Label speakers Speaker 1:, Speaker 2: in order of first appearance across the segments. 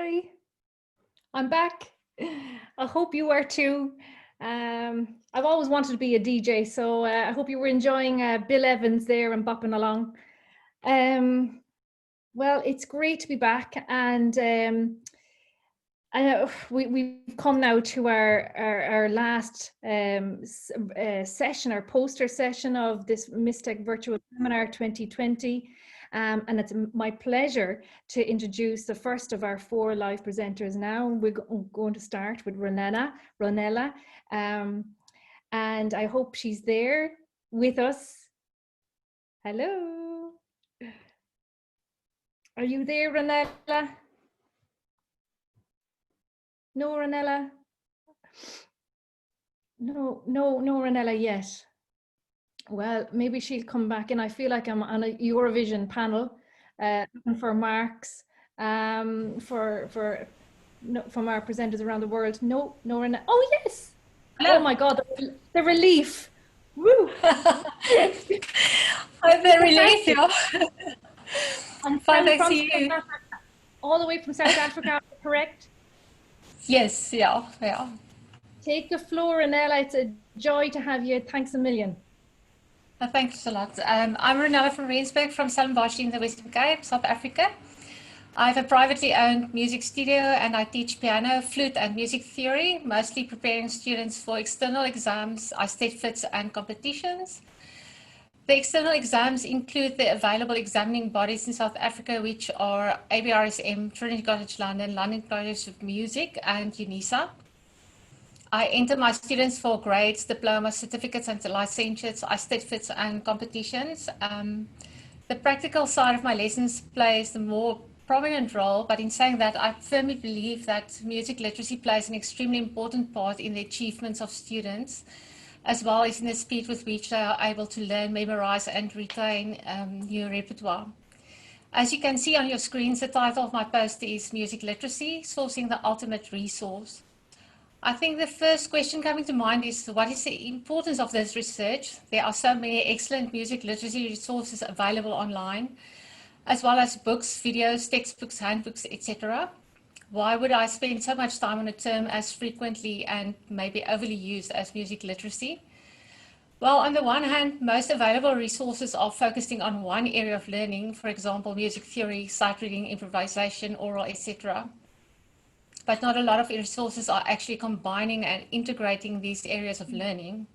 Speaker 1: Hi, I'm back. I hope you are too. I've always wanted to be a DJ, so I hope you were enjoying Bill Evans there and bopping along. Well, it's great to be back, and we've come now to our last session, our poster session of this MISTEC Virtual Seminar 2020. And it's my pleasure to introduce the first of our 4 live presenters now. We're going to start with Ronella. And I hope she's there with us. Hello. Are you there, Ronella? No, Ronella? No, Ronella yet. Well, maybe she'll come back in. I feel like I'm on a Eurovision panel for marks from our presenters around the world. No, Ronella. Oh, yes. Hello. Oh my God, the relief. Woo.
Speaker 2: The relief, yeah. I'm fine, I see you.
Speaker 1: All the way from South Africa, correct?
Speaker 2: Yes, yeah.
Speaker 1: Take the floor, Ronella. It's a joy to have you. Thanks a million.
Speaker 2: Thanks a lot. I'm Ronella from Rensburg, from Bourscheidt in the Western Cape, South Africa. I have a privately owned music studio and I teach piano, flute and music theory, mostly preparing students for external exams, aesthetics and competitions. The external exams include the available examining bodies in South Africa, which are ABRSM, Trinity College London, London College of Music and UNISA. I enter my students for grades, diplomas, certificates and licentiates, aesthetics and competitions. The practical side of my lessons plays the more prominent role, but in saying that, I firmly believe that music literacy plays an extremely important part in the achievements of students, as well as in the speed with which they are able to learn, memorize and retain new repertoire. As you can see on your screens, the title of my post is Music Literacy, Sourcing the Ultimate Resource. I think the first question coming to mind is, what is the importance of this research? There are so many excellent music literacy resources available online, as well as books, videos, textbooks, handbooks, etc. Why would I spend so much time on a term as frequently and maybe overly used as music literacy? Well, on the one hand, most available resources are focusing on one area of learning, for example, music theory, sight reading, improvisation, oral, etc. But not a lot of resources are actually combining and integrating these areas of learning.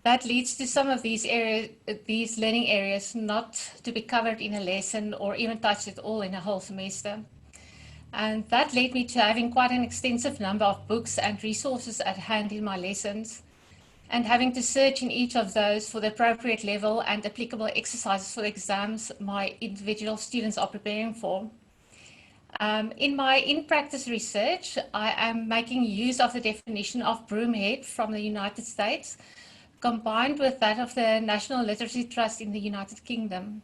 Speaker 2: That leads to some of these learning areas not to be covered in a lesson or even touched at all in a whole semester. And that led me to having quite an extensive number of books and resources at hand in my lessons, and having to search in each of those for the appropriate level and applicable exercises for the exams my individual students are preparing for. In my in-practice research, I am making use of the definition of broomhead from the United States, combined with that of the National Literacy Trust in the United Kingdom.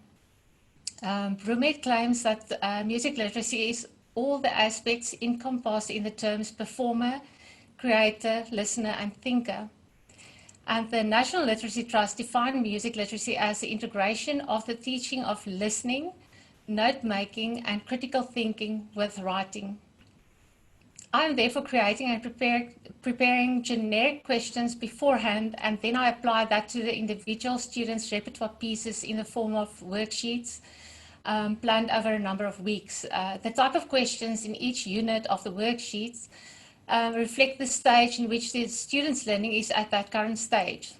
Speaker 2: Broomhead claims that music literacy is all the aspects encompassed in the terms performer, creator, listener, and thinker. And the National Literacy Trust defined music literacy as the integration of the teaching of listening, note-making and critical thinking with writing. I am therefore creating and preparing generic questions beforehand, and then I apply that to the individual students' repertoire pieces in the form of worksheets planned over a number of weeks. The type of questions in each unit of the worksheets reflect the stage in which the student's learning is at that current stage.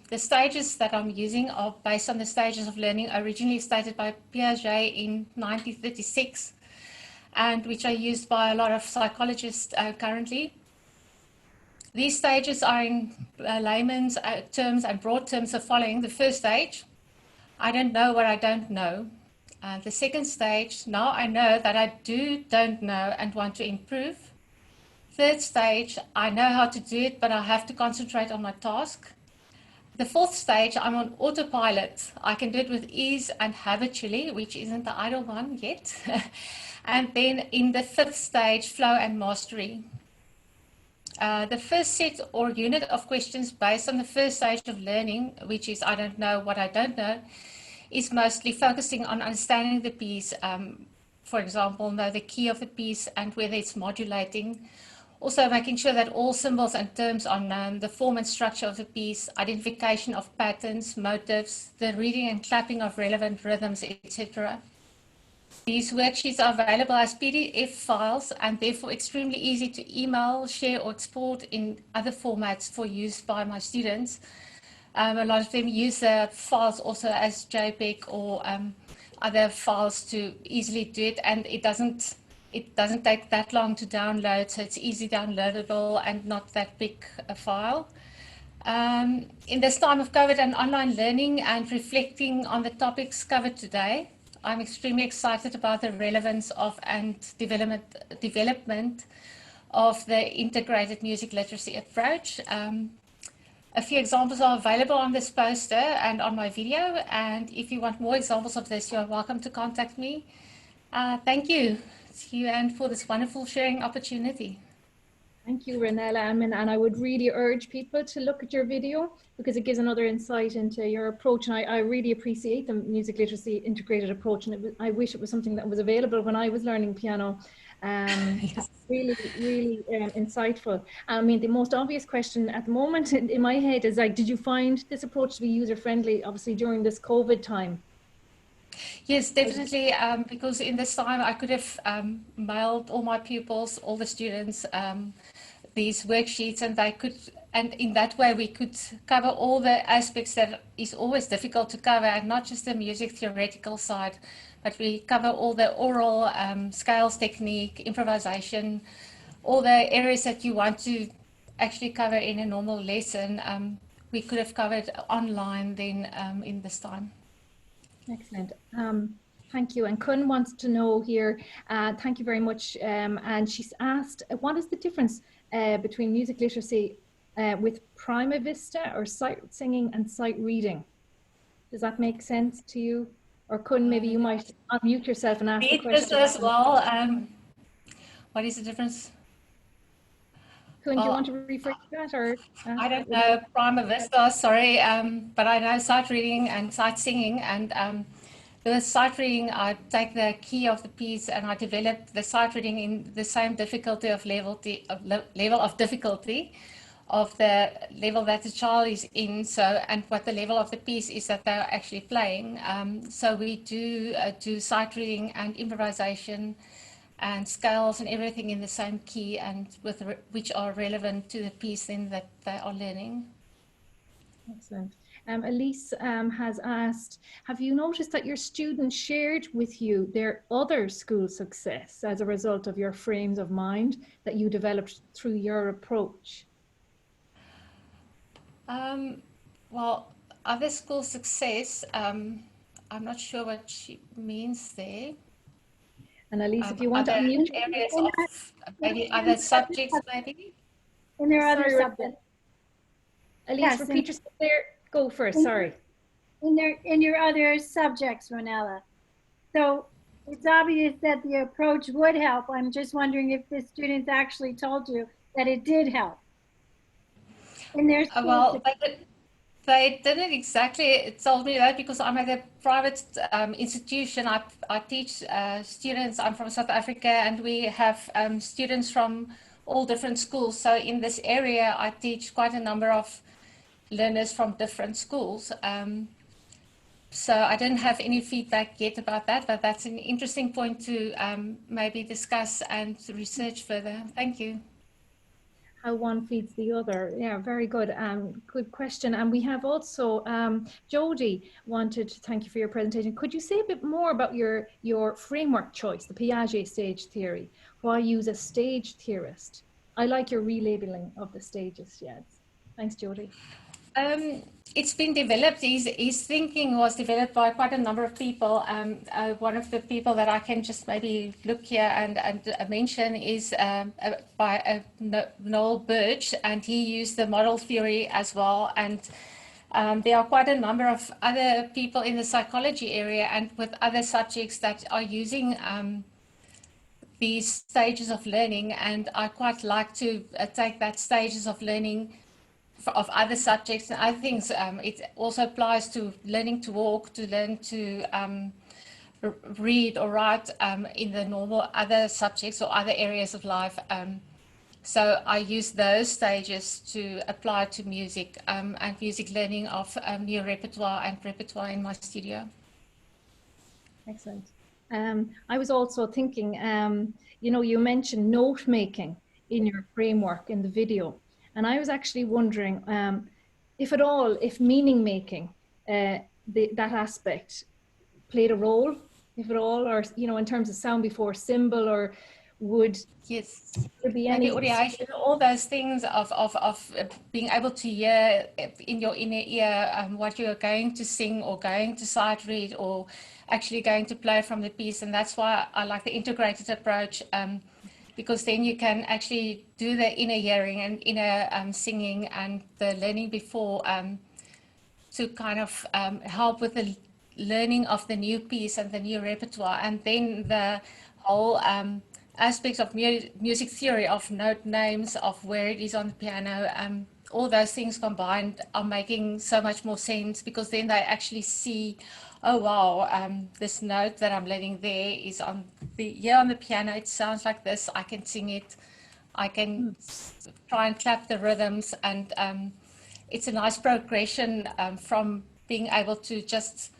Speaker 2: The stages that I'm using are based on the stages of learning originally stated by Piaget in 1936, and which are used by a lot of psychologists currently. These stages are in layman's terms and broad terms the following. The first stage, I don't know what I don't know. The second stage, now I know that I don't know and want to improve. Third stage, I know how to do it, but I have to concentrate on my task. The fourth stage, I'm on autopilot. I can do it with ease and habitually, which isn't the ideal one yet. And then in the fifth stage, flow and mastery. The first set or unit of questions based on the first stage of learning, which is I don't know what I don't know, is mostly focusing on understanding the piece for example, know the key of the piece and whether it's modulating. Also making sure that all symbols and terms are known, the form and structure of the piece, identification of patterns, motifs, the reading and clapping of relevant rhythms, etc. These worksheets are available as PDF files and therefore extremely easy to email, share or export in other formats for use by my students. A lot of them use the files also as JPEG or other files to easily do it, and it doesn't take that long to download, so it's easy downloadable and not that big a file. In this time of COVID and online learning and reflecting on the topics covered today, I'm extremely excited about the relevance of and development of the integrated music literacy approach. A few examples are available on this poster and on my video, and if you want more examples of this, you're welcome to contact me. Thank you to you and for this wonderful sharing opportunity.
Speaker 1: Thank you, Ronella. And I would really urge people to look at your video because it gives another insight into your approach. And I really appreciate the music literacy integrated approach. And I wish it was something that was available when I was learning piano. Yes. Really insightful. I mean, the most obvious question at the moment in my head is like, did you find this approach to be user-friendly, obviously during this COVID time?
Speaker 2: Yes, definitely, because in this time I could have mailed all my pupils, all the students, these worksheets, and in that way we could cover all the aspects that is always difficult to cover, and not just the music theoretical side, but we cover all the oral scales technique, improvisation, all the areas that you want to actually cover in a normal lesson. We could have covered online then in this time.
Speaker 1: Excellent. Thank you. And Kun wants to know here, thank you very much. And she's asked, what is the difference between music literacy with prima vista or sight singing and sight reading? Does that make sense to you? Or Kun, maybe you might unmute yourself and ask the question.
Speaker 2: As well. What is the difference?
Speaker 1: Kun, do you want to refer to that? Or
Speaker 2: I don't know prima vista, sorry, but I know sight reading and sight singing. And with sight reading, I take the key of the piece and I develop the sight reading in the same difficulty of level of difficulty of the level that the child is in. So, and what the level of the piece is that they're actually playing. So we do sight reading and improvisation and scales and everything in the same key and with which are relevant to the piece then that they are learning.
Speaker 1: Excellent. Elise has asked, have you noticed that your students shared with you their other school success as a result of your frames of mind that you developed through your approach?
Speaker 2: Well, other school success, I'm not sure what she means there.
Speaker 1: And Elise, if you want to unmute
Speaker 2: areas of maybe other subjects, maybe.
Speaker 3: In their other subjects.
Speaker 1: Elise, yes, repeat yourself there. Go first. Sorry.
Speaker 3: In your other subjects, Ronella. So it's obvious that the approach would help. I'm just wondering if the students actually told you that it did help. In their
Speaker 2: well, they didn't exactly tell me that because I'm at a private institution. I teach students. I'm from South Africa and we have students from all different schools. So in this area, I teach quite a number of learners from different schools. So I didn't have any feedback yet about that, but that's an interesting point to maybe discuss and research further. Thank you.
Speaker 1: How one feeds the other. Yeah, very good. Good question. And we have also, Jody wanted to thank you for your presentation. Could you say a bit more about your framework choice, the Piaget stage theory? Why use a stage theorist? I like your relabeling of the stages, yes. Thanks, Jody.
Speaker 2: It's been developed, his thinking was developed by quite a number of people. One of the people that I can just maybe look here and mention is by Noel Birch, and he used the model theory as well. And there are quite a number of other people in the psychology area and with other subjects that are using these stages of learning. And I quite like to take that stages of learning of other subjects and other things. It also applies to learning to walk, to learn to read or write in the normal other subjects or other areas of life. So I use those stages to apply to music and music learning of new repertoire and repertoire in my studio.
Speaker 1: Excellent. I was also thinking, you know, you mentioned note making in your framework in the video. And I was actually wondering if at all, if meaning making, that aspect played a role, if at all, or, you know, in terms of sound before symbol, or would
Speaker 2: yes,
Speaker 1: there be
Speaker 2: maybe
Speaker 1: any
Speaker 2: audiation, all those things of being able to hear in your inner ear what you're going to sing or going to sight read or actually going to play from the piece. And that's why I like the integrated approach, because then you can actually do the inner hearing and inner singing and the learning before to kind of help with the learning of the new piece and the new repertoire. And then the whole aspects of music theory, of note names, of where it is on the piano, all those things combined are making so much more sense, because then they actually see, oh wow, this note that I'm learning there is on the piano, it sounds like this, I can sing it, I can try and clap the rhythms, and it's a nice progression from being able to just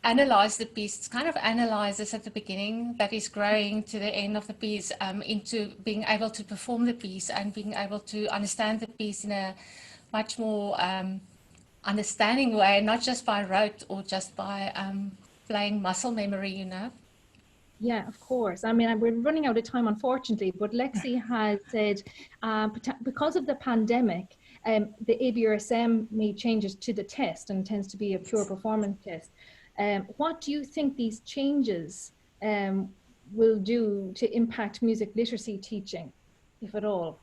Speaker 2: analyze the piece. It's kind of analyzes at the beginning that is growing to the end of the piece, into being able to perform the piece and being able to understand the piece in a much more understanding way, not just by rote or just by playing muscle memory, you know.
Speaker 1: Yeah, of course. I mean, we're running out of time, unfortunately, but Lexi has said because of the pandemic, the ABRSM made changes to the test and tends to be a pure performance test. What do you think these changes will do to impact music literacy teaching, if at all?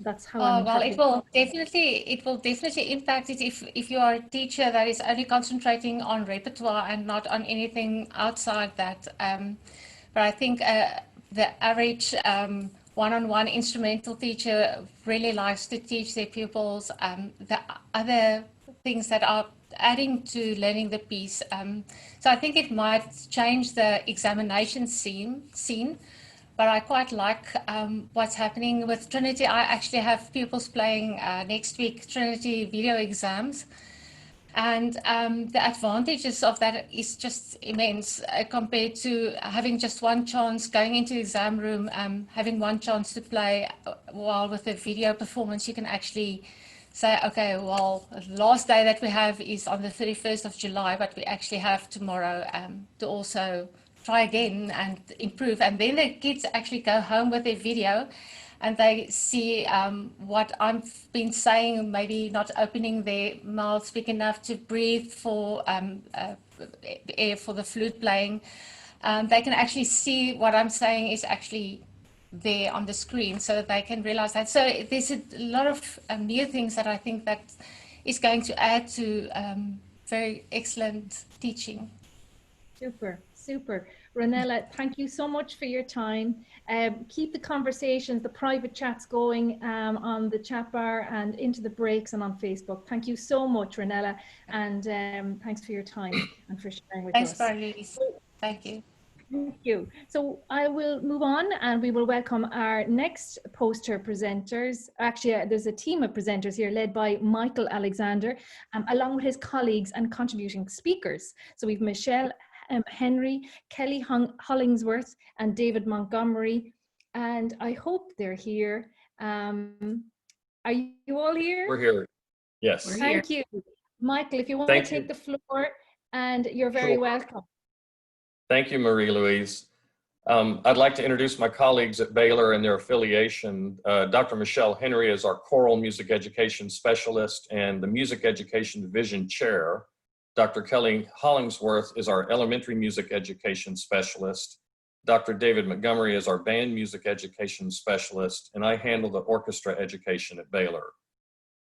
Speaker 1: That's how I'm
Speaker 2: Well,
Speaker 1: interpreting.
Speaker 2: it will definitely impact it if you are a teacher that is only concentrating on repertoire and not on anything outside that. But I think the average one-on-one instrumental teacher really likes to teach their pupils the other things that are adding to learning the piece. So I think it might change the examination scene. But I quite like what's happening with Trinity. I actually have pupils playing next week Trinity video exams. And the advantages of that is just immense compared to having just one chance going into the exam room, having one chance to play, while with the video performance, you can actually say, okay, well, the last day that we have is on the 31st of July, but we actually have tomorrow to also try again and improve. And then the kids actually go home with their video and they see what I've been saying, maybe not opening their mouths big enough to breathe for air for the flute playing. They can actually see what I'm saying is actually there on the screen, so that they can realize that. So there's a lot of new things that I think that is going to add to very excellent teaching.
Speaker 1: Super, super. Ronella, thank you so much for your time. Keep the conversations, the private chats going on the chat bar and into the breaks and on Facebook. Thank you so much, Ronella, and thanks for your time and for sharing with us.
Speaker 2: Thanks, Marie-Louise. Thank you.
Speaker 1: Thank you. So I will move on and we will welcome our next poster presenters. Actually, there's a team of presenters here led by Michael Alexander, along with his colleagues and contributing speakers. So we've MicheL Henry, Kelly Hollingworth, and David Montgomery. And I hope they're here. Are you all here?
Speaker 4: We're here. Yes.
Speaker 1: Thank you. Michael, if you want to take the floor, and you're very welcome.
Speaker 4: Thank you, Marie-Louise. I'd like to introduce my colleagues at Baylor and their affiliation. Dr. MicheL Henry is our choral music education specialist and the music education division chair. Dr. Kelly Hollingworth is our elementary music education specialist. Dr. David Montgomery is our band music education specialist, and I handle the orchestra education at Baylor.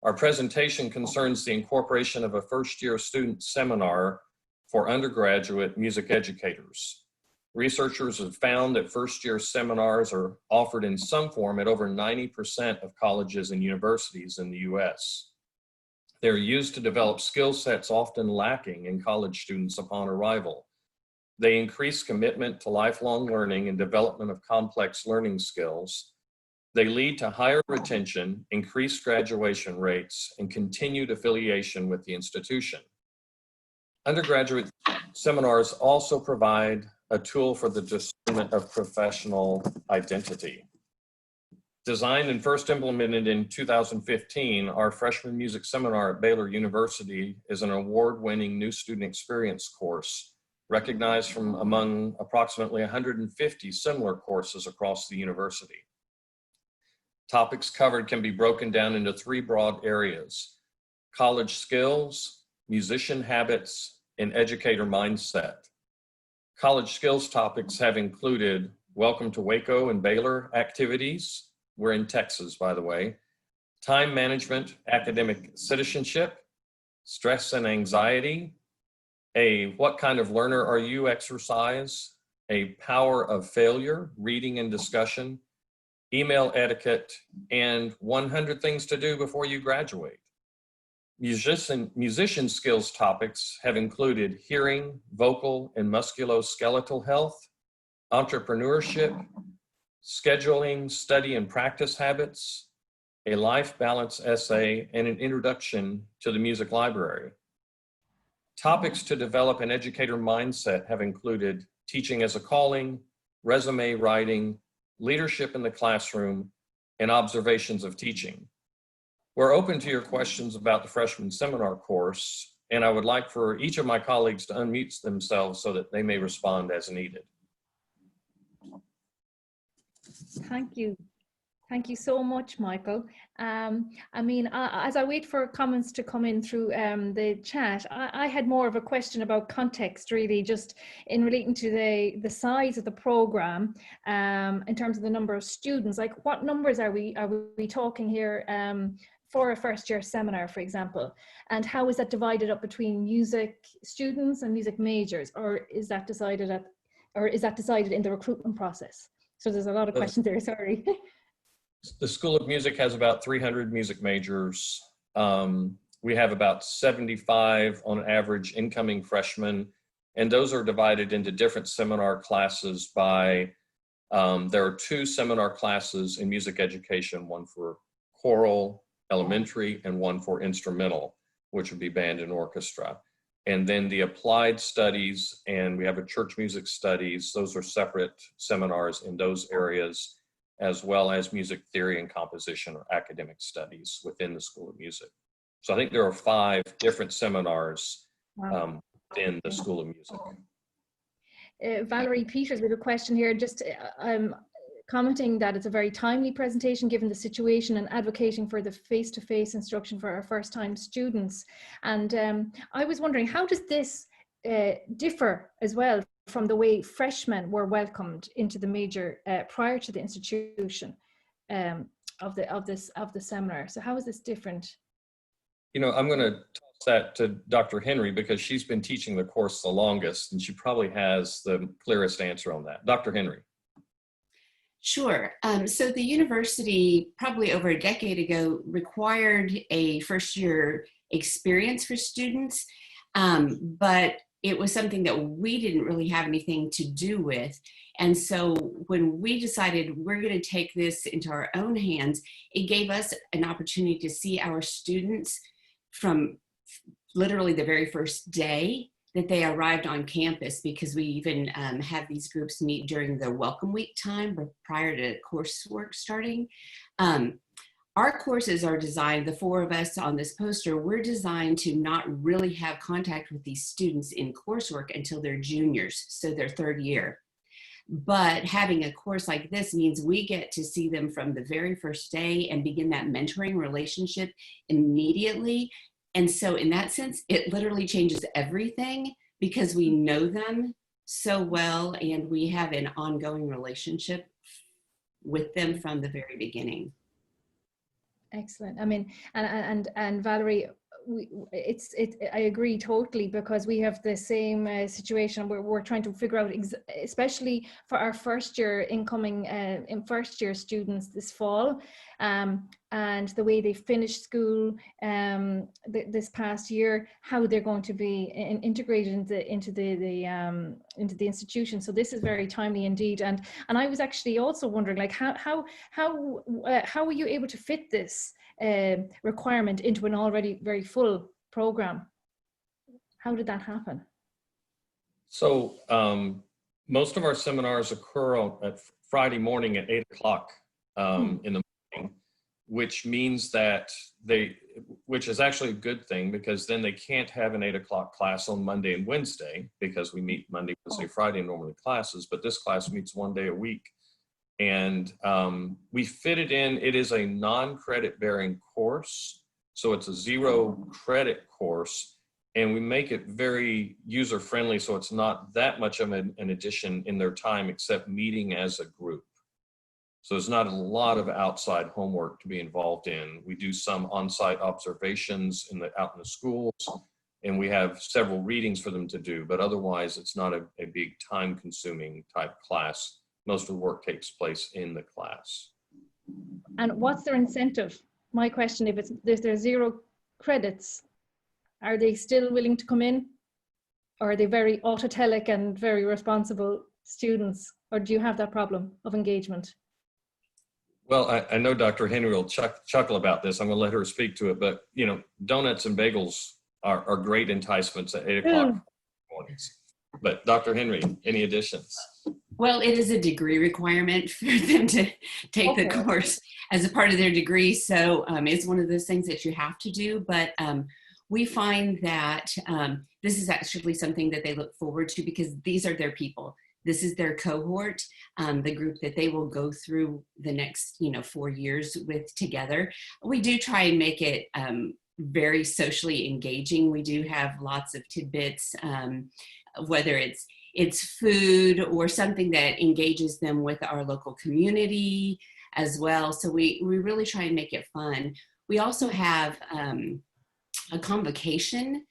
Speaker 4: Our presentation concerns the incorporation of a first-year student seminar for undergraduate music educators. Researchers have found that first-year seminars are offered in some form at over 90% of colleges and universities in the US. They're used to develop skill sets often lacking in college students upon arrival. They increase commitment to lifelong learning and development of complex learning skills. They lead to higher retention, increased graduation rates, and continued affiliation with the institution. Undergraduate seminars also provide a tool for the discernment of professional identity. Designed and first implemented in 2015, our freshman music seminar at Baylor University is an award-winning new student experience course, recognized from among approximately 150 similar courses across the university. Topics covered can be broken down into 3 broad areas: college skills, musician habits, and educator mindset. College skills topics have included Welcome to Waco and Baylor activities. We're in Texas, by the way. Time management, academic citizenship, stress and anxiety, a what kind of learner are you exercise, a power of failure, reading and discussion, email etiquette, and 100 things to do before you graduate. Musician skills topics have included hearing, vocal, and musculoskeletal health, entrepreneurship, scheduling, study and practice habits, a life balance essay, and an introduction to the music library. Topics to develop an educator mindset have included teaching as a calling, resume writing, leadership in the classroom, and observations of teaching. We're open to your questions about the freshman seminar course, and I would like for each of my colleagues to unmute themselves so that they may respond as needed.
Speaker 1: Thank you. Thank you so much, Michael. I mean, as I wait for comments to come in through the chat, I had more of a question about context, really, just in relating to the size of the program, in terms of the number of students. Like, what numbers are we talking here for a first-year seminar, for example? And how is that divided up between music students and music majors, or is that decided in the recruitment process? So there's a lot of questions there, sorry.
Speaker 4: The School of Music has about 300 music majors. We have about 75 on average incoming freshmen, and those are divided into different seminar classes by, there are 2 seminar classes in music education, one for choral, elementary, and one for instrumental, which would be band and orchestra. And then the applied studies, and we have a church music studies, those are separate seminars in those areas, as well as music theory and composition or academic studies within the School of Music. So I think there are 5 different seminars within the School of Music.
Speaker 1: Valerie Peters with a question here, just commenting that it's a very timely presentation given the situation and advocating for the face-to-face instruction for our first-time students. And I was wondering, how does this differ as well from the way freshmen were welcomed into the major prior to the institution of the seminar? So how is this different?
Speaker 4: You know, I'm going to toss that to Dr. Henry because she's been teaching the course the longest and she probably has the clearest answer on that. Dr. Henry.
Speaker 5: Sure. So the university probably over a decade ago required a first-year experience for students, but it was something that we didn't really have anything to do with. And so when we decided we're going to take this into our own hands, it gave us an opportunity to see our students from literally the very first day that they arrived on campus, because we even have these groups meet during the welcome week time, but prior to coursework starting. Our courses are designed, the 4 of us on this poster, we're designed to not really have contact with these students in coursework until they're juniors, so their 3rd year. But having a course like this means we get to see them from the very first day and begin that mentoring relationship immediately. And so in that sense, it literally changes everything because we know them so well and we have an ongoing relationship with them from the very beginning.
Speaker 1: Excellent. I mean, and Valerie, I agree totally, because we have the same situation where we're trying to figure out, especially for our first year incoming first year students this fall, and the way they finished school this past year, how they're going to be integrated into the institution. So this is very timely indeed. And I was actually also wondering, like, how were you able to fit this requirement into an already very full program? How did that happen?
Speaker 4: So most of our seminars occur at Friday morning at 8 o'clock in the morning, which means that which is actually a good thing, because then they can't have an 8 o'clock class on Monday and Wednesday, because we meet Monday, Wednesday, Friday in normally classes, but this class meets one day a week. And we fit it in. It is a non-credit bearing course, so it's a 0 credit course. And we make it very user-friendly, so it's not that much of an addition in their time, except meeting as a group. So there's not a lot of outside homework to be involved in. We do some on-site observations out in the schools, and we have several readings for them to do, but otherwise it's not a big time-consuming type class. Most of the work takes place in the class.
Speaker 1: And what's their incentive? My question, if there's 0 credits, are they still willing to come in? Or are they very autotelic and very responsible students? Or do you have that problem of engagement?
Speaker 4: Well, I know Dr. Henry will chuckle about this. I'm going to let her speak to it. But, you know, donuts and bagels are great enticements at 8 o'clock mornings. But Dr. Henry, any additions?
Speaker 5: Well, it is a degree requirement for them to take the course as a part of their degree. So it's one of those things that you have to do. But we find that this is actually something that they look forward to, because these are their people. This is their cohort, the group that they will go through the next 4 years with together. We do try and make it very socially engaging. We do have lots of tidbits, whether it's food or something that engages them with our local community as well. So we really try and make it fun. We also have a convocation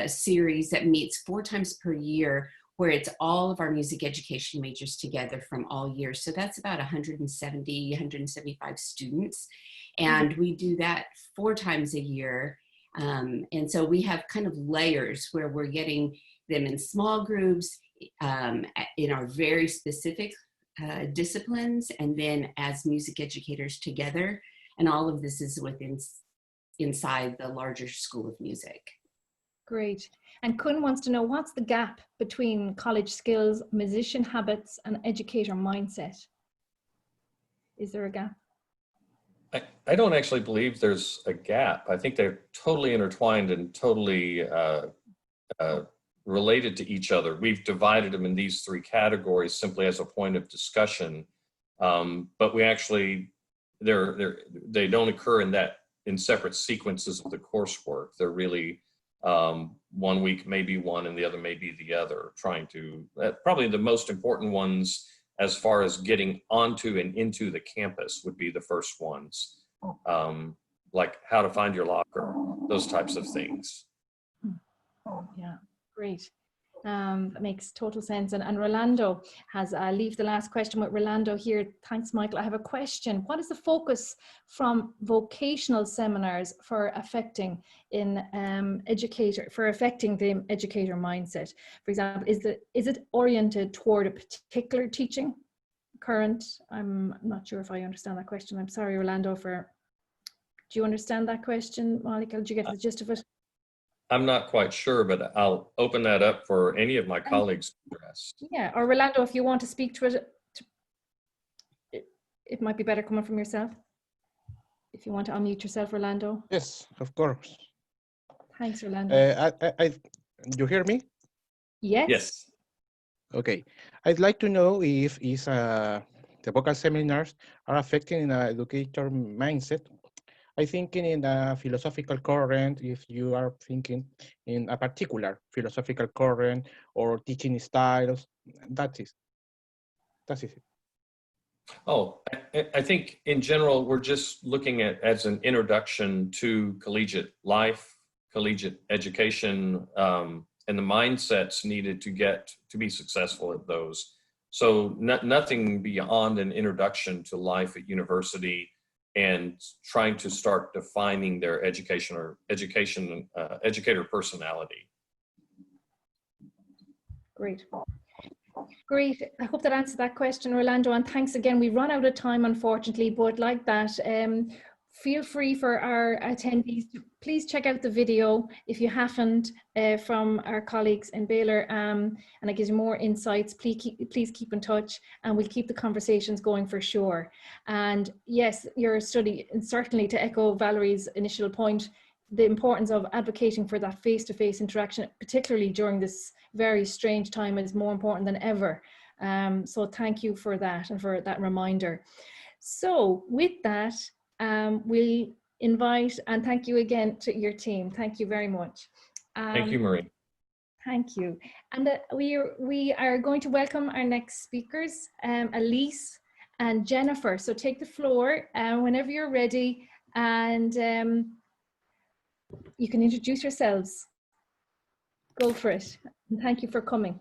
Speaker 5: series that meets 4 times per year, where it's all of our music education majors together from all years. So that's about 170, 175 students. And we do that 4 times a year. And so we have kind of layers where we're getting them in small groups in our very specific disciplines, and then as music educators together. And all of this is inside the larger School of Music.
Speaker 1: Great. And Kun wants to know, what's the gap between college skills, musician habits, and educator mindset? Is there a gap?
Speaker 4: I don't actually believe there's a gap. I think they're totally intertwined and totally related to each other. We've divided them in these 3 categories simply as a point of discussion, but we actually, they don't occur in separate sequences of the coursework. They're really 1 week may be one and the other may be the other, trying to, probably the most important ones as far as getting onto and into the campus would be the first ones, like how to find your locker, those types of things.
Speaker 1: Yeah, great. That makes total sense. And Rolando has, leave the last question with Rolando here. Thanks, Michael. I have a question. What is the focus from vocational seminars for affecting the educator mindset? For example, is it oriented toward a particular teaching current? I'm not sure if I understand that question. I'm sorry, Rolando, do you understand that question, Monica? Did you get the gist of it?
Speaker 4: I'm not quite sure, but I'll open that up for any of my colleagues to address.
Speaker 1: Yeah, or Rolando, if you want to speak to it, it might be better coming from yourself. If you want to unmute yourself, Rolando.
Speaker 6: Yes, of course.
Speaker 1: Thanks, Rolando.
Speaker 6: You hear me?
Speaker 1: Yes.
Speaker 4: Yes.
Speaker 6: Okay. I'd like to know if the vocal seminars are affecting an educator mindset. I think in a philosophical current, if you are thinking in a particular philosophical current or teaching styles, that's it.
Speaker 4: Oh, I think in general, we're just looking at as an introduction to collegiate life, collegiate education, and the mindsets needed to be successful at those. So nothing beyond an introduction to life at university and trying to start defining their educator personality.
Speaker 1: Great. Great. I hope that answered that question, Rolando, and thanks again. We run out of time, unfortunately, but like that, feel free for our attendees to please check out the video if you haven't, from our colleagues in Baylor, and it gives you more insights. Please keep in touch, and we'll keep the conversations going for sure. And yes, your study, and certainly to echo Valerie's initial point, the importance of advocating for that face-to-face interaction, particularly during this very strange time, is more important than ever. So thank you for that and for that reminder. So with that, we'll invite, and thank you again to your team. Thank you very much.
Speaker 4: Thank you, Marie.
Speaker 1: Thank you. And we are going to welcome our next speakers, Elise and Jennifer. So take the floor whenever you're ready, and you can introduce yourselves. Go for it. And thank you for coming.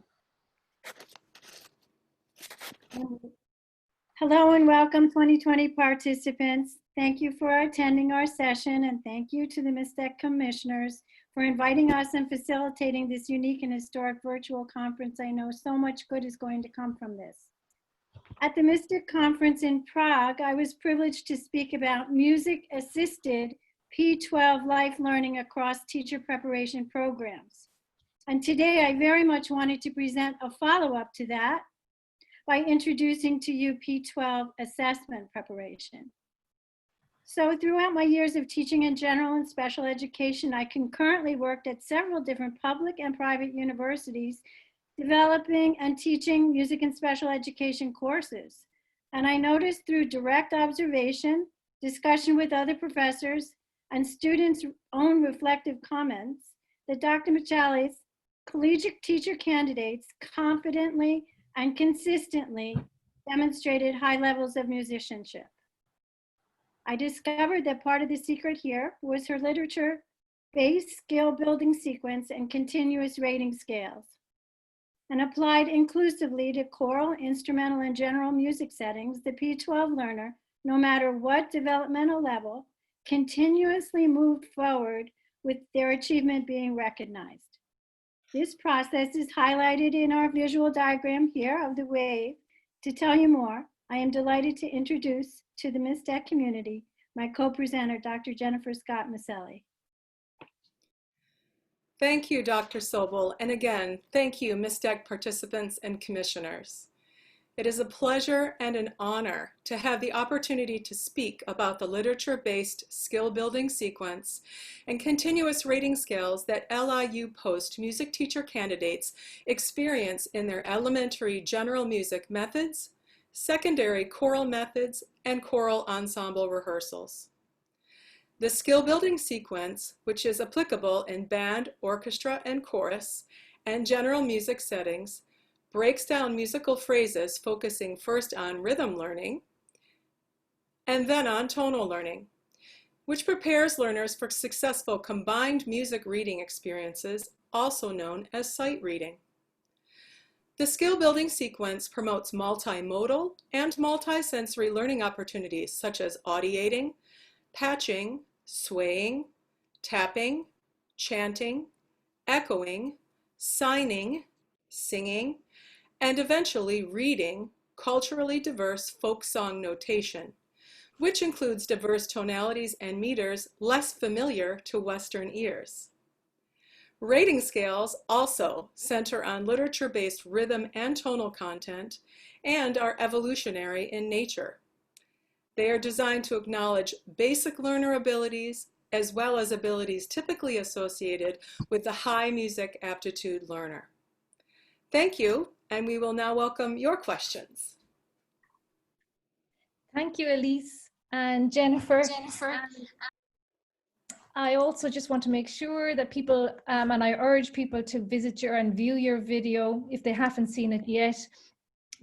Speaker 3: Hello and welcome 2020 participants. Thank you for attending our session, and thank you to the MISTEC commissioners for inviting us and facilitating this unique and historic virtual conference. I know so much good is going to come from this. At the MISTEC conference in Prague, I was privileged to speak about music-assisted P12 life learning across teacher preparation programs. And today I very much wanted to present a follow-up to that by introducing to you P12 assessment preparation. So throughout my years of teaching in general and special education, I concurrently worked at several different public and private universities developing and teaching music and special education courses. And I noticed through direct observation, discussion with other professors, and students' own reflective comments that Dr. MicheL's collegiate teacher candidates confidently and consistently demonstrated high levels of musicianship. I discovered that part of the secret here was her literature-based skill building sequence and continuous rating scales, and applied inclusively to choral, instrumental, and general music settings. The P12 learner, no matter what developmental level, continuously moved forward with their achievement being recognized. This process is highlighted in our visual diagram here of the wave. To tell you more, I am delighted to introduce to the MISTEC community my co-presenter, Dr. Jennifer Scott Miceli.
Speaker 7: Thank you, Dr. Sobol, and again, thank you, MISTEC participants and commissioners. It is a pleasure and an honor to have the opportunity to speak about the literature-based skill-building sequence and continuous rating scales that LIU Post music teacher candidates experience in their elementary general music methods, secondary choral methods, and choral ensemble rehearsals. The skill-building sequence, which is applicable in band, orchestra, and chorus, and general music settings, breaks down musical phrases focusing first on rhythm learning and then on tonal learning, which prepares learners for successful combined music reading experiences, also known as sight reading. The skill-building sequence promotes multimodal and multisensory learning opportunities such as audiating, patching, swaying, tapping, chanting, echoing, signing, singing, and eventually reading culturally diverse folk song notation, which includes diverse tonalities and meters less familiar to Western ears. Rating scales also center on literature-based rhythm and tonal content and are evolutionary in nature. They are designed to acknowledge basic learner abilities as well as abilities typically associated with the high music aptitude learner. Thank you, and we will now welcome your questions.
Speaker 1: Thank you, Elise and Jennifer. I also just want to make sure that people, and I urge people to visit and view your video if they haven't seen it yet,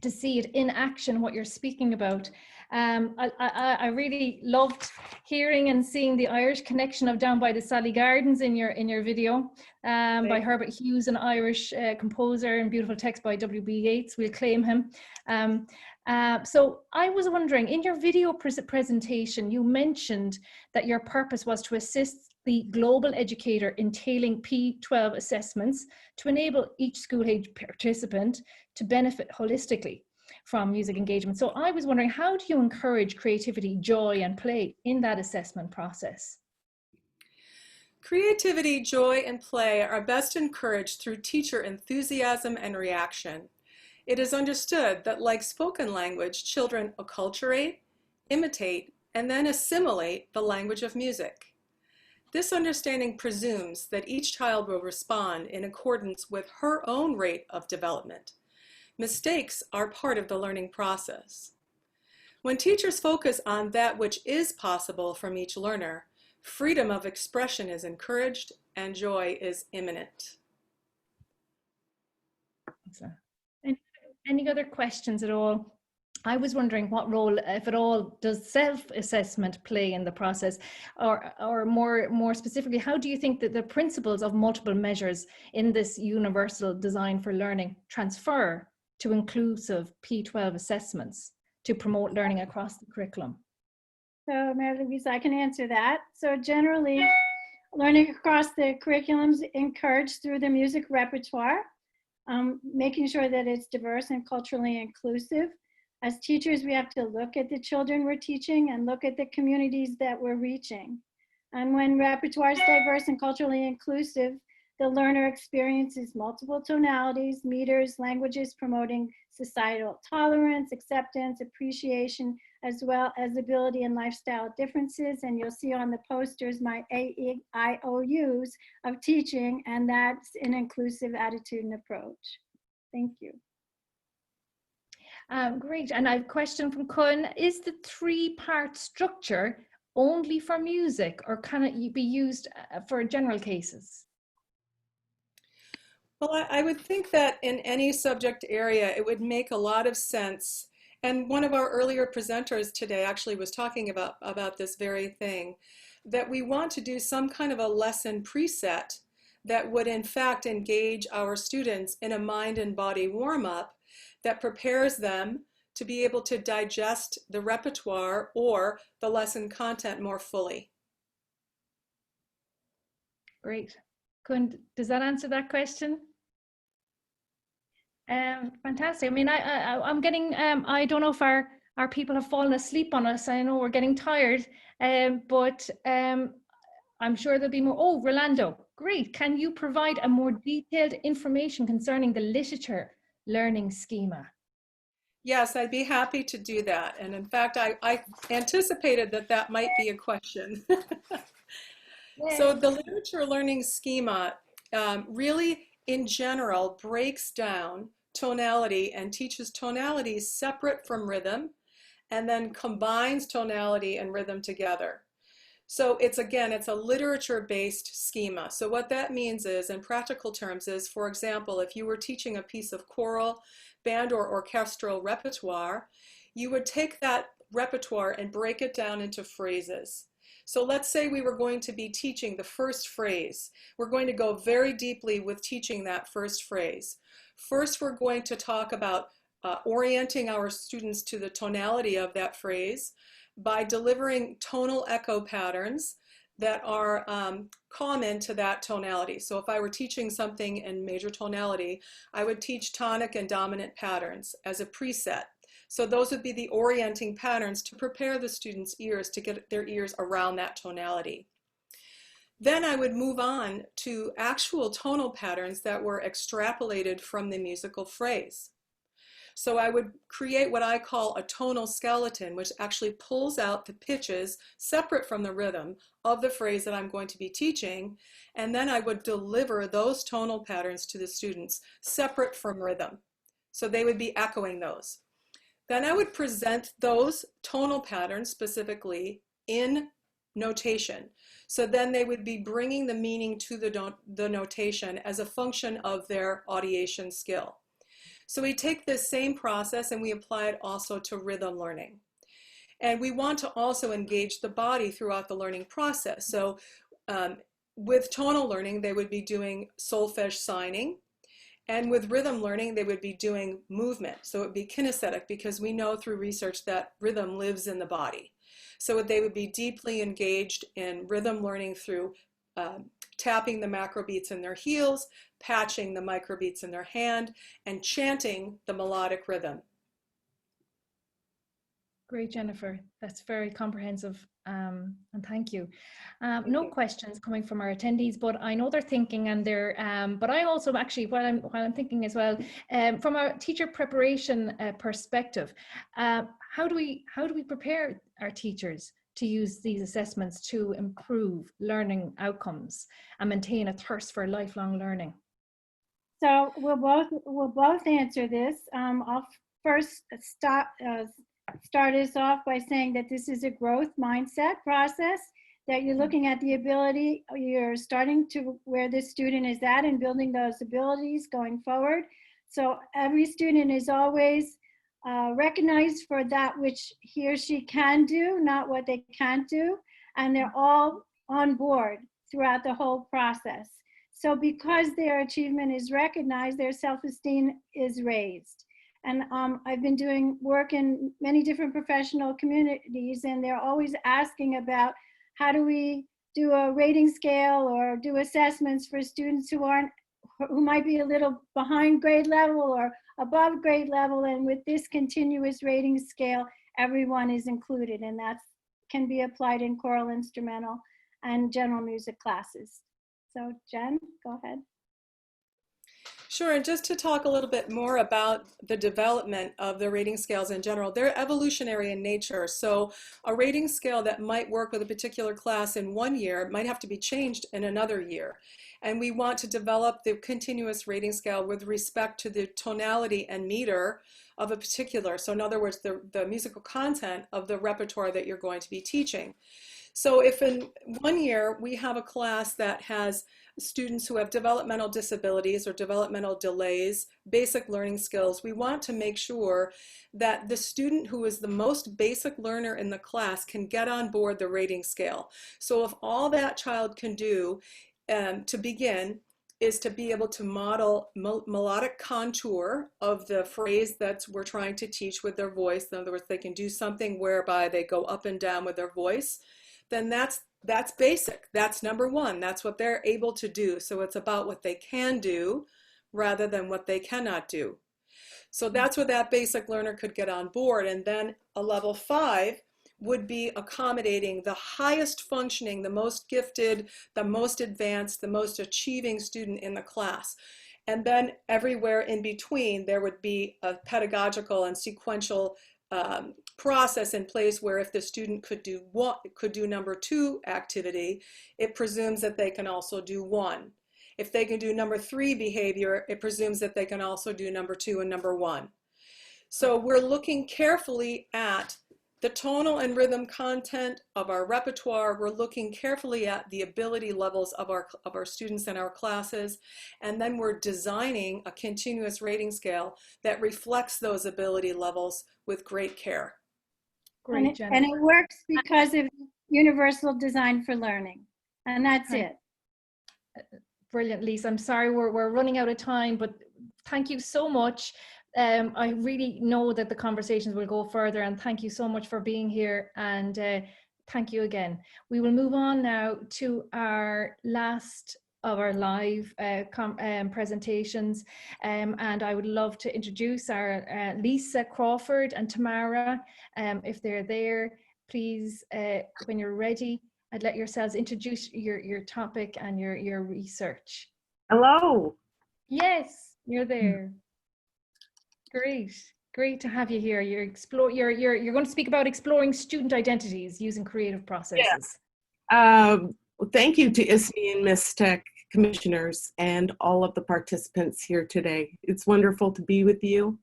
Speaker 1: to see it in action, what you're speaking about. I really loved hearing and seeing the Irish connection of Down by the Sally Gardens in your video by Herbert Hughes, an Irish composer, and beautiful text by W.B. Yeats. We'll claim him. So I was wondering, in your video presentation, you mentioned that your purpose was to assist the global educator in tailoring P12 assessments to enable each school age participant to benefit holistically from music engagement. So I was wondering, how do you encourage creativity, joy, and play in that assessment process?
Speaker 7: Creativity, joy, and play are best encouraged through teacher enthusiasm and reaction. It is understood that, like spoken language, children acculturate, imitate, and then assimilate the language of music. This understanding presumes that each child will respond in accordance with her own rate of development. Mistakes are part of the learning process. When teachers focus on that which is possible from each learner, freedom of expression is encouraged and joy is imminent.
Speaker 1: Any other questions at all? I was wondering what role, if at all, does self-assessment play in the process, or more specifically, how do you think that the principles of multiple measures in this universal design for learning transfer to inclusive P12 assessments to promote learning across the curriculum?
Speaker 3: So Marie-Louise, I can answer that. So generally, learning across the curriculums encouraged through the music repertoire, making sure that it's diverse and culturally inclusive. As teachers, we have to look at the children we're teaching and look at the communities that we're reaching. And when repertoire is diverse and culturally inclusive, the learner experiences multiple tonalities, meters, languages, promoting societal tolerance, acceptance, appreciation, as well as ability and lifestyle differences. And you'll see on the posters my AEIOUs of teaching, and that's an inclusive attitude and approach. Thank you.
Speaker 1: Great, and I have a question from Kun. Is the three-part structure only for music, or can it be used for general cases?
Speaker 7: Well, I would think that in any subject area, it would make a lot of sense. And one of our earlier presenters today actually was talking about this very thing, that we want to do some kind of a lesson preset that would in fact engage our students in a mind and body warm-up that prepares them to be able to digest the repertoire or the lesson content more fully.
Speaker 1: Great. Kun, does that answer that question? Fantastic. I mean, I'm getting, I don't know if our people have fallen asleep on us. I know we're getting tired, but I'm sure there'll be more. Oh, Rolando, great. Can you provide a more detailed information concerning the literature learning schema?
Speaker 7: Yes, I'd be happy to do that. And in fact, I anticipated that that might be a question.
Speaker 1: Yeah.
Speaker 7: So the literature learning schema really, in general, breaks down tonality and teaches tonality separate from rhythm, and then combines tonality and rhythm together. So it's, again, it's a literature-based schema. So what that means is, in practical terms, is, for example, if you were teaching a piece of choral, band, or orchestral repertoire, you would take that repertoire and break it down into phrases. So let's say we were going to be teaching the first phrase. We're going to go very deeply with teaching that first phrase. First, we're going to talk about orienting our students to the tonality of that phrase by delivering tonal echo patterns that are common to that tonality. So if I were teaching something in major tonality, I would teach tonic and dominant patterns as a preset. So those would be the orienting patterns to prepare the students' ears to get their ears around that tonality. Then I would move on to actual tonal patterns that were extrapolated from the musical phrase. So I would create what I call a tonal skeleton, which actually pulls out the pitches separate from the rhythm of the phrase that I'm going to be teaching. And then I would deliver those tonal patterns to the students separate from rhythm. So they would be echoing those. Then I would present those tonal patterns specifically in notation. So then they would be bringing the meaning to the notation as a function of their audiation skill. So we take this same process and we apply it also to rhythm learning. And we want to also engage the body throughout the learning process. So with tonal learning, they would be doing solfege signing. And with rhythm learning, they would be doing movement. So it would be kinesthetic, because we know through research that rhythm lives in the body. So they would be deeply engaged in rhythm learning through tapping the macro beats in their heels, patching the micro beats in their hand, and chanting the melodic rhythm.
Speaker 1: Great, Jennifer. That's very comprehensive, and thank you. No questions coming from our attendees, but I know they're thinking, and they're. But I also actually, while I'm thinking as well, from a teacher preparation perspective, how do we prepare our teachers to use these assessments to improve learning outcomes and maintain a thirst for lifelong learning?
Speaker 3: So we'll both answer this. I'll first start us off by saying that this is a growth mindset process, that you're looking at the ability, you're starting to where this student is at and building those abilities going forward. So every student is always recognized for that which he or she can do, not what they can't do. And they're all on board throughout the whole process. So because their achievement is recognized, their self-esteem is raised. And I've been doing work in many different professional communities, and they're always asking about how do we do a rating scale or do assessments for students who might be a little behind grade level or above grade level. And with this continuous rating scale, everyone is included, and that can be applied in choral, instrumental, and general music classes. So Jen, go ahead.
Speaker 7: Sure, and just to talk a little bit more about the development of the rating scales in general, they're evolutionary in nature. So a rating scale that might work with a particular class in 1 year might have to be changed in another year. And we want to develop the continuous rating scale with respect to the tonality and meter of a particular, so in other words, the musical content of the repertoire that you're going to be teaching. So if in 1 year we have a class that has students who have developmental disabilities or developmental delays, basic learning skills, we want to make sure that the student who is the most basic learner in the class can get on board the rating scale. So if all that child can do to begin is to be able to model melodic contour of the phrase that we're trying to teach with their voice, in other words, they can do something whereby they go up and down with their voice, then that's basic. That's number one. That's what they're able to do. So it's about what they can do rather than what they cannot do. So that's where that basic learner could get on board. And then a level 5 would be accommodating the highest functioning, the most gifted, the most advanced, the most achieving student in the class. And then everywhere in between, there would be a pedagogical and sequential process in place where if the student could do number 2 activity, it presumes that they can also do 1. If they can do number 3 behavior, it presumes that they can also do number 2 and number 1. So we're looking carefully at the tonal and rhythm content of our repertoire. We're looking carefully at the ability levels of our students in our classes, and then we're designing a continuous rating scale that reflects those ability levels with great care.
Speaker 1: Great, Jennifer.
Speaker 3: And it works because of universal design for learning, and that's it.
Speaker 1: Brilliant, Lisa. I'm sorry we're running out of time, but thank you so much. I really know that the conversations will go further, and thank you so much for being here, and thank you again. We will move on now to our last of our live presentations, and I would love to introduce our Lisa, Crawford and Tamara. If they're there, please, when you're ready, I'd let yourselves introduce your topic and your research.
Speaker 8: Hello.
Speaker 1: Yes, you're there. Great to have you here. You're going to speak about exploring student identities using creative processes.
Speaker 8: Yes. Thank you to ISME and MISTEC commissioners and all of the participants here today. It's wonderful to be with you.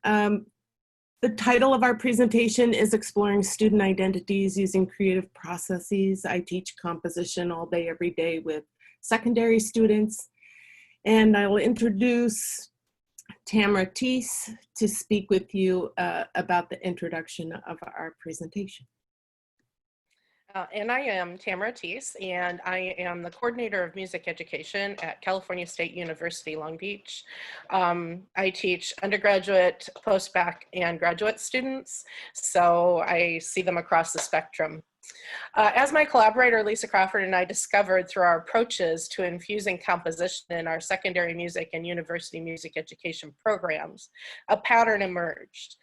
Speaker 8: The title of our presentation is Exploring Student Identities Using Creative Processes. I teach composition all day, every day with secondary students, and I will introduce Tamara Thies to speak with you about the introduction of our presentation.
Speaker 9: And I am Tamara Thies, and I am the coordinator of music education at California State University, Long Beach. I teach undergraduate, post-bac, and graduate students, so I see them across the spectrum. As my collaborator, Lisa Crawford, and I discovered through our approaches to infusing composition in our secondary music and university music education programs, a pattern emerged.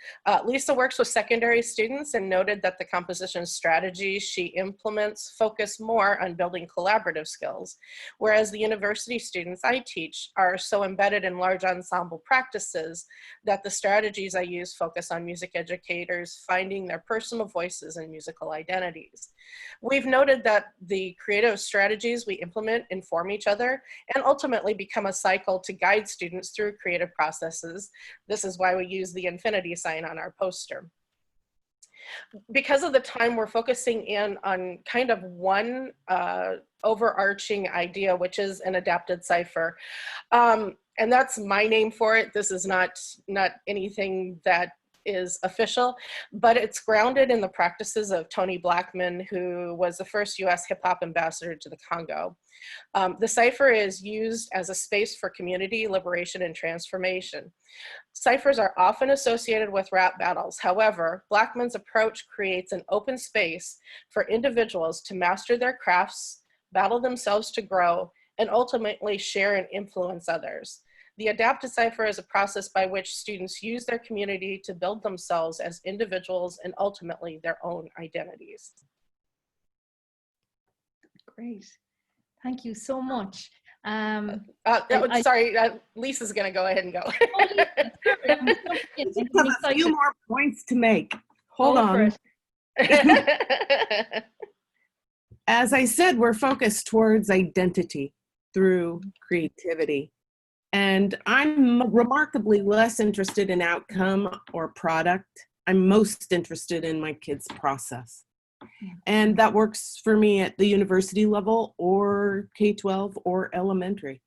Speaker 9: Lisa works with secondary students and noted that the composition strategies she implements focus more on building collaborative skills, whereas the university students I teach are so embedded in large ensemble practices that the strategies I use focus on music educators finding their personal voices and musical identities. We've noted that the creative strategies we implement inform each other and ultimately become a cycle to guide students through creative processes. This is why we use the infinity sign on our poster. Because of the time, we're focusing in on kind of one overarching idea, which is an adapted cipher. And that's my name for it. This is not anything that is official, but it's grounded in the practices of Tony Blackman, who was the first US hip hop ambassador to the Congo. The cipher is used as a space for community liberation and transformation. Ciphers are often associated with rap battles. However, Blackman's approach creates an open space for individuals to master their crafts, battle themselves to grow, and ultimately share and influence others. The adapted cipher is a process by which students use their community to build themselves as individuals and ultimately their own identities.
Speaker 1: Great. Thank you so much.
Speaker 9: Sorry, Lisa's going to go ahead and go.
Speaker 8: I have a few more points to make. Hold on. As I said, we're focused towards identity through creativity. And I'm remarkably less interested in outcome or product. I'm most interested in my kids' process. And that works for me at the university level or K-12 or elementary.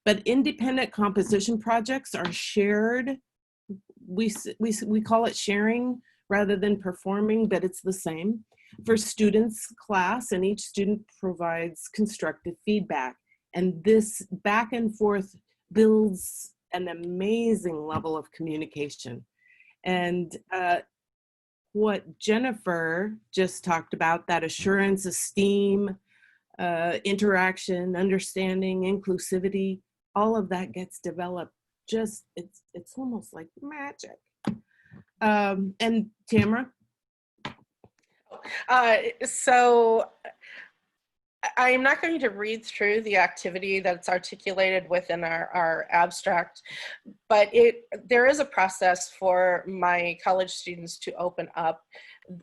Speaker 8: But independent composition projects are shared. We call it sharing rather than performing, but it's the same. For students' class, and each student provides constructive feedback. And this back and forth builds an amazing level of communication. And what Jennifer just talked about, that assurance, esteem, interaction, understanding, inclusivity, all of that gets developed. Just, it's almost like magic. And Tamara?
Speaker 9: So I'm not going to read through the activity that's articulated within our abstract, but there is a process for my college students to open up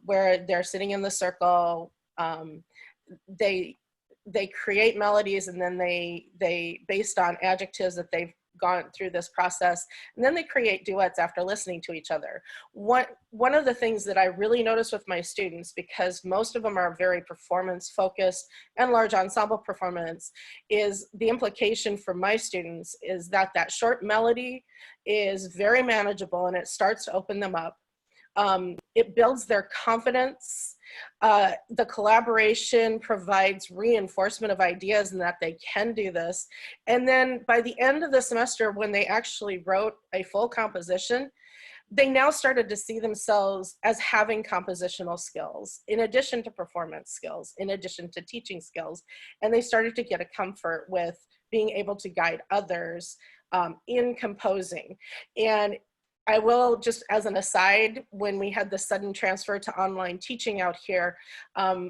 Speaker 9: where they're sitting in the circle. They create melodies, and then they based on adjectives that they've gone through this process, and then they create duets after listening to each other. One of the things that I really notice with my students, because most of them are very performance focused and large ensemble performance, is the implication for my students is that that short melody is very manageable and it starts to open them up. It builds their confidence. The collaboration provides reinforcement of ideas and that they can do this. And then by the end of the semester, when they actually wrote a full composition, they now started to see themselves as having compositional skills, in addition to performance skills, in addition to teaching skills. And they started to get a comfort with being able to guide others in composing. And I will, just as an aside, when we had the sudden transfer to online teaching out here,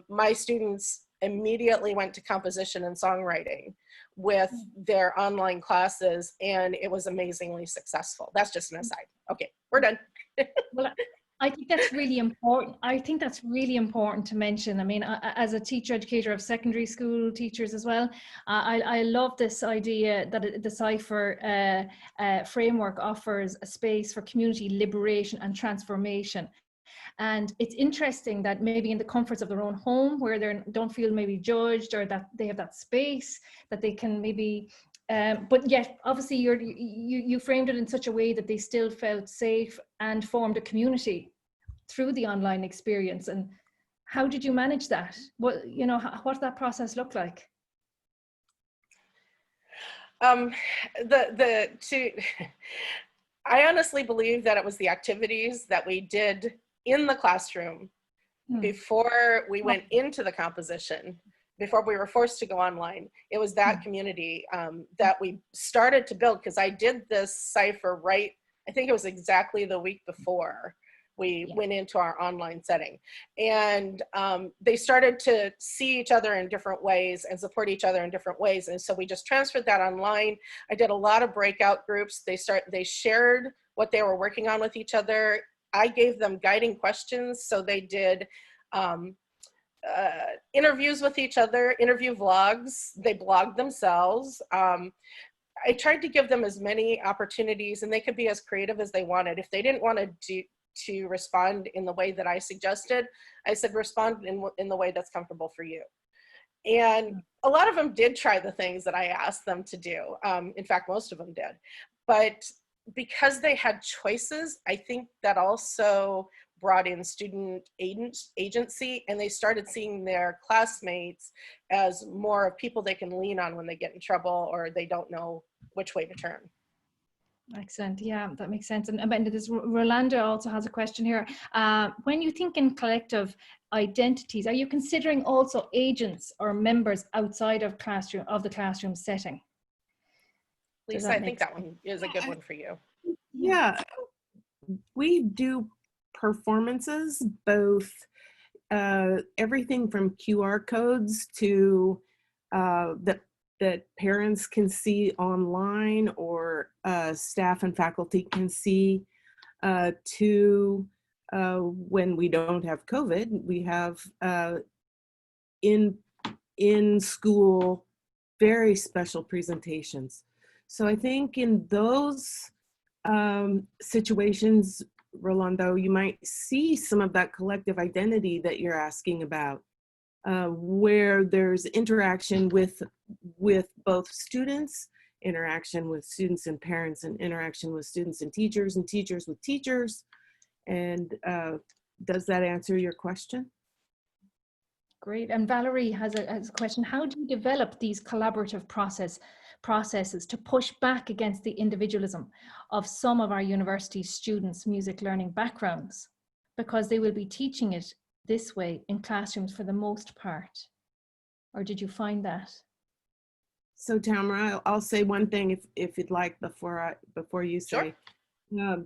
Speaker 9: my students immediately went to composition and songwriting with their online classes, and it was amazingly successful. That's just an aside. Okay, we're done.
Speaker 1: Well, I think that's really important. I think that's really important to mention. I mean, as a teacher, educator of secondary school teachers as well, I love this idea that the cipher framework offers a space for community liberation and transformation. And it's interesting that maybe in the comforts of their own home, where they don't feel maybe judged, or that they have that space that they can maybe, but yet obviously you framed it in such a way that they still felt safe and formed a community through the online experience. And How did you manage that? What, you know, what did that process look like?
Speaker 9: I honestly believe that it was the activities that we did in the classroom before we went into the composition, before we were forced to go online. It was that community that we started to build, because I did this cipher right, I think it was exactly the week before we went into our online setting. And they started to see each other in different ways and support each other in different ways. And so we just transferred that online. I did a lot of breakout groups. They shared what they were working on with each other. I gave them guiding questions. So they did interviews with each other, interview vlogs. They blogged themselves. I tried to give them as many opportunities, and they could be as creative as they wanted. If they didn't want to respond in the way that I suggested, I said, respond in the way that's comfortable for you. And a lot of them did try the things that I asked them to do. In fact, most of them did. But because they had choices, I think that also brought in student agency, and they started seeing their classmates as more of people they can lean on when they get in trouble or they don't know which way to turn.
Speaker 1: Excellent. Yeah, that makes sense. And this Rolanda also has a question here. When you think in collective identities, are you considering also agents or members outside of the classroom setting?
Speaker 9: Lisa, I think that one is a good one for you.
Speaker 8: Yeah, we do performances, both everything from QR codes to that parents can see online or staff and faculty can see, to when we don't have COVID, we have in school very special presentations. So I think in those situations, Rolando, you might see some of that collective identity that you're asking about, where there's interaction with both students, interaction with students and parents, and interaction with students and teachers with teachers. And does that answer your question?
Speaker 1: Great. And Valerie has a question. How do you develop these collaborative processes to push back against the individualism of some of our university students' music learning backgrounds, because they will be teaching it this way in classrooms for the most part? Or did you find that?
Speaker 8: So Tamara, I'll say one thing if you'd like before you say. Sure.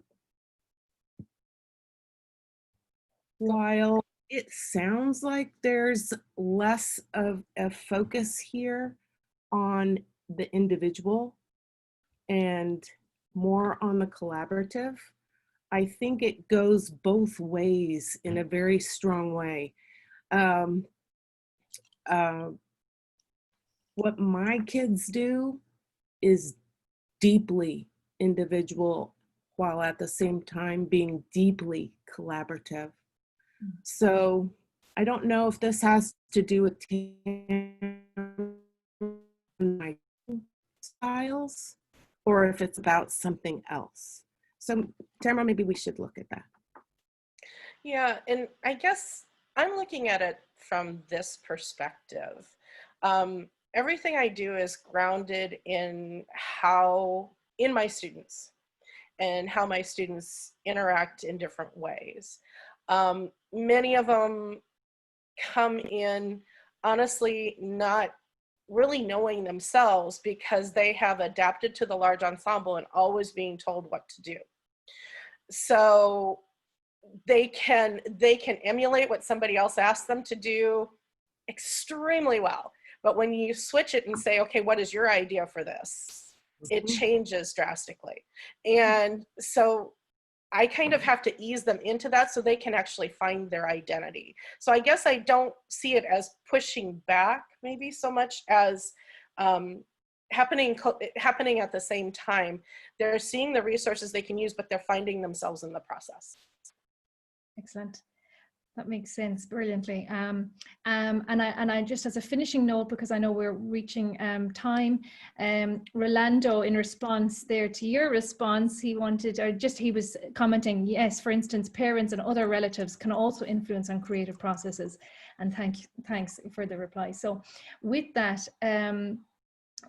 Speaker 8: While it sounds like there's less of a focus here on the individual and more on the collaborative, I think it goes both ways in a very strong way. What my kids do is deeply individual while at the same time being deeply collaborative. So I don't know if this has to do with my styles or if it's about something else. So Tamara, maybe we should look at that.
Speaker 9: Yeah, and I guess I'm looking at it from this perspective. Everything I do is grounded in my students and how my students interact in different ways. Many of them come in honestly not really knowing themselves because they have adapted to the large ensemble and always being told what to do. So they can emulate what somebody else asks them to do extremely well. But when you switch it and say, okay, what is your idea for this? It changes drastically. And so I kind of have to ease them into that so they can actually find their identity. So I guess I don't see it as pushing back maybe so much as happening at the same time. They're seeing the resources they can use, but they're finding themselves in the process.
Speaker 1: Excellent. That makes sense brilliantly. And I just, as a finishing note, because I know we're reaching time, Rolando, in response there to your response, he was commenting, yes, for instance, parents and other relatives can also influence on creative processes. And thanks for the reply. So with that,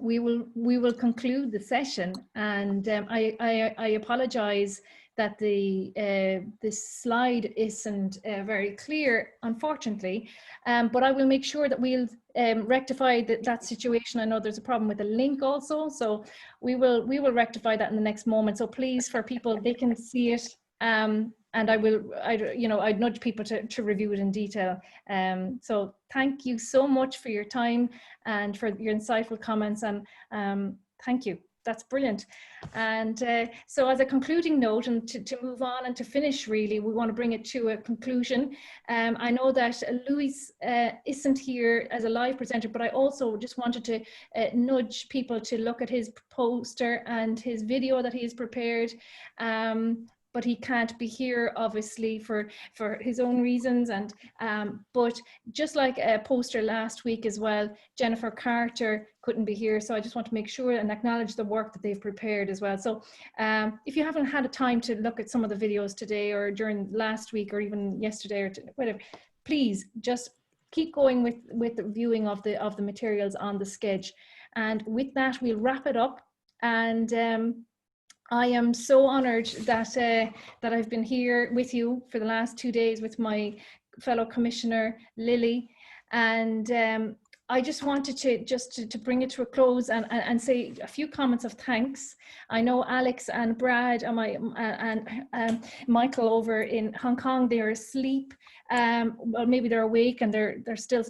Speaker 1: we will conclude the session, and I apologize that this slide isn't very clear, unfortunately, but I will make sure that we'll rectify that situation. I know there's a problem with the link also, so we will rectify that in the next moment. So please, for people, they can see it, and I'd nudge people to review it in detail. So thank you so much for your time and for your insightful comments, and thank you. That's brilliant. And so as a concluding note, and to move on and to finish, really, we want to bring it to a conclusion. I know that Louis isn't here as a live presenter, but I also just wanted to nudge people to look at his poster and his video that he's prepared. But he can't be here, obviously, for his own reasons. And but just like a poster last week as well, Jennifer Carter couldn't be here. So I just want to make sure and acknowledge the work that they've prepared as well. So if you haven't had a time to look at some of the videos today or during last week or even yesterday or whatever, please just keep going with the viewing of the materials on the Sketch. And with that, we'll wrap it up. And I am so honored that I've been here with you for the last 2 days with my fellow commissioner, Lily. And I just wanted to bring it to a close and say a few comments of thanks. I know Alex and Brad and Michael over in Hong Kong, they're asleep. Well, maybe they're awake and they're still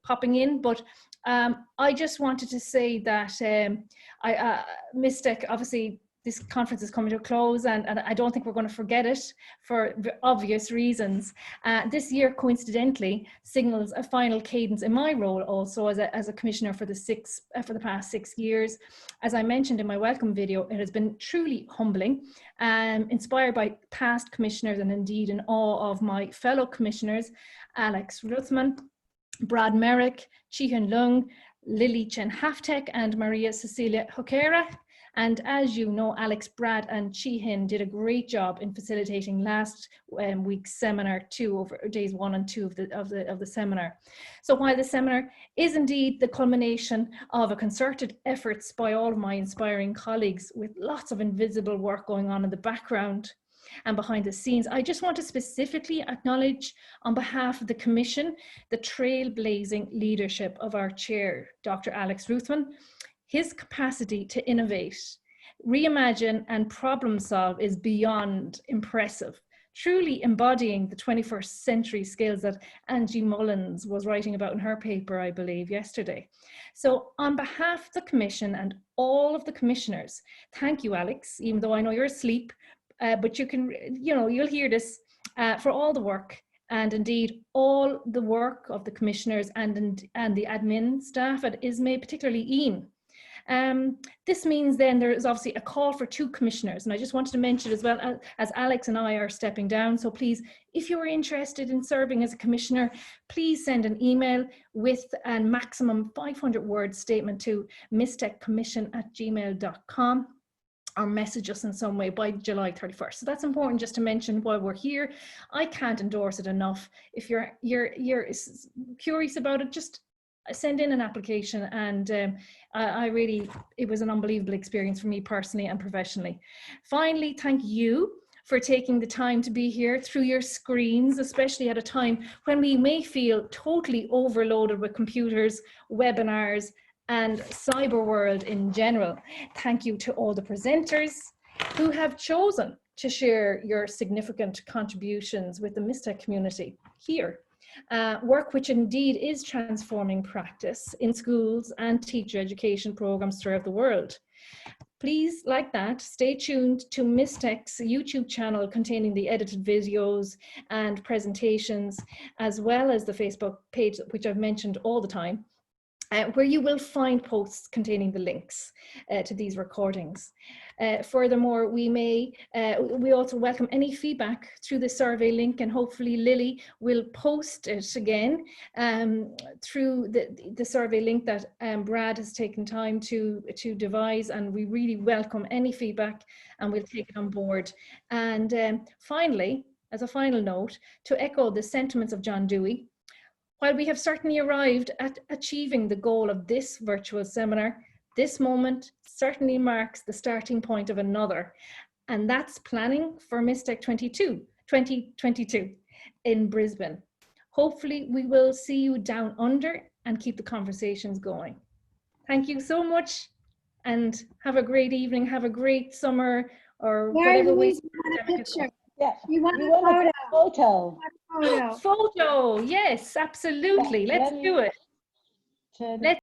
Speaker 1: popping in, but I just wanted to say that MISTEC, obviously, this conference is coming to a close, and I don't think we're going to forget it for obvious reasons. This year, coincidentally, signals a final cadence in my role also as a commissioner for the past 6 years. As I mentioned in my welcome video, it has been truly humbling, inspired by past commissioners and indeed in awe of my fellow commissioners, Alex Ruthman, Brad Merrick, Chi-Hun Leung, Lily Chen Haftek, and Maria Cecilia Hoquera. And as you know, Alex, Brad and Chi-Hin did a great job in facilitating last week's seminar 2 over days 1 and 2 of the seminar. So while the seminar is indeed the culmination of a concerted efforts by all of my inspiring colleagues with lots of invisible work going on in the background and behind the scenes, I just want to specifically acknowledge on behalf of the Commission, the trailblazing leadership of our chair, Dr. Alex Ruthman. His capacity to innovate, reimagine, and problem solve is beyond impressive, truly embodying the 21st century skills that Angie Mullins was writing about in her paper, I believe, yesterday. So on behalf of the Commission and all of the commissioners, thank you, Alex, even though I know you're asleep, but you can, you'll hear this, for all the work, and indeed all the work of the commissioners and the admin staff at ISME, particularly Ian. This means then there is obviously a call for 2 commissioners, and I just wanted to mention as well, as Alex and I are stepping down, so please, if you're interested in serving as a commissioner, please send an email with a maximum 500-word statement to mistechcommission@gmail.com or message us in some way by July 31st. So that's important just to mention while we're here. I can't endorse it enough. If you're curious about it, just send in an application, and it was an unbelievable experience for me personally and professionally. Finally, thank you for taking the time to be here through your screens, especially at a time when we may feel totally overloaded with computers, webinars, and cyber world in general. Thank you to all the presenters who have chosen to share your significant contributions with the MISTEC community here. Work which indeed is transforming practice in schools and teacher education programs throughout the world. Please, like that, stay tuned to MISTEC's YouTube channel containing the edited videos and presentations, as well as the Facebook page, which I've mentioned all the time. where you will find posts containing the links to these recordings. Furthermore, we also welcome any feedback through the survey link, and hopefully Lily will post it again through the survey link that Brad has taken time to devise, and we really welcome any feedback and we'll take it on board. And finally, as a final note, to echo the sentiments of John Dewey, while we have certainly arrived at achieving the goal of this virtual seminar, this moment certainly marks the starting point of another, and that's planning for MISTEC 2022 in Brisbane. Hopefully we will see you down under and keep the conversations going. Thank you so much, and have a great evening, have a great summer, or whatever way.
Speaker 10: Yeah,
Speaker 3: You want
Speaker 10: a photo.
Speaker 3: Photo.
Speaker 1: Photo, yes, absolutely. Let's do it. Let's